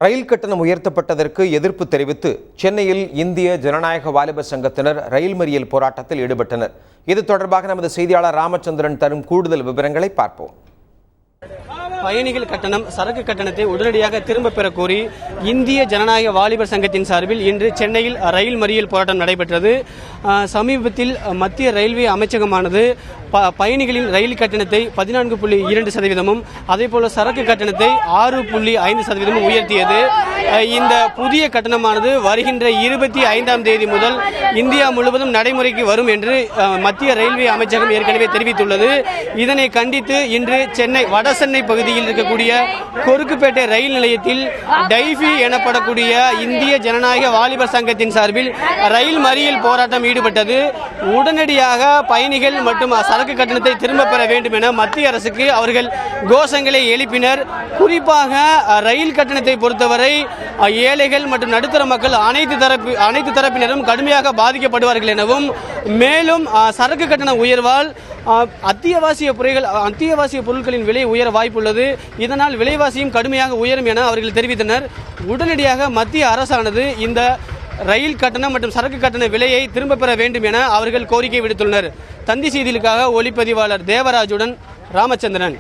ரயில் கட்டணம் உயர்த்தப்பட்டதற்கு எதிர்ப்பு தெரிவித்து சென்னையில் இந்திய ஜனநாயக வாலிபர் சங்கத்தினர் ரயில் மறியல் போராட்டத்தில் ஈடுபட்டனர். இது தொடர்பாக நமது செய்தியாளர் ராமச்சந்திரன் தரும் கூடுதல் விவரங்களை பார்ப்போம். பயணிகள் கட்டணம், சரக்கு கட்டணத்தை உடனடியாக திரும்ப பெற கோரி இந்திய ஜனநாயக வாலிபர் சங்கத்தின் சார்பில் இன்று சென்னையில் ரயில் மறியல் போராட்டம் நடைபெற்றது. சமீபத்தில் மத்திய ரயில்வே அமைச்சகமானது பயணிகளின் ரயில் கட்டணத்தை 14.2%, அதேபோல சரக்கு கட்டணத்தை 6.5% உயர்த்தியது. இந்த புதிய கட்டணமானது வருகின்ற 25ஆம் தேதி முதல் இந்தியா முழுவதும் நடைமுறைக்கு வரும் என்று மத்திய ரயில்வே அமைச்சகம் ஏற்கனவே தெரிவித்துள்ளது. இதனை கண்டித்து இன்று சென்னை வடசென்னை பகுதியில் இருக்கக்கூடிய கொருக்குப்பேட்டை ரயில் நிலையத்தில் டைஃபி எனப்படக்கூடிய இந்திய ஜனநாயக வாலிபர் சங்கத்தின் சார்பில் ரயில் மறியல் போராட்டம் ஈடுபட்டது. உடனடியாக பயணிகள் மற்றும் சரக்கு கட்டணத்தை திரும்ப பெற வேண்டும் என மத்திய அரசுக்கு அவர்கள் கோஷங்களை எழுப்பினர். குறிப்பாக ரயில் கட்டணத்தை பொறுத்தவரை ஏழைகள் மற்றும் நடுத்தர மக்கள் அனைத்து தரப்பினரும் கடுமையாக பாதிக்கப்படுவார்கள் எனவும், மேலும் சரக்கு கட்டண உயர்வால் அத்தியாவசிய பொருட்களின் விலை உயர வாய்ப்புள்ளது. இதனால் விலைவாசியும் கடுமையாக உயரும் என அவர்கள் தெரிவித்தனர். உடனடியாக மத்திய அரசானது இந்த ரயில் கட்டணம் மற்றும் சரக்கு கட்டண விலையை திரும்ப பெற வேண்டும் என அவர்கள் கோரிக்கை விடுத்துள்ளனர். தந்தி செய்திகளுக்காக ஒளிப்பதிவாளர் தேவராஜுடன் ராமச்சந்திரன்.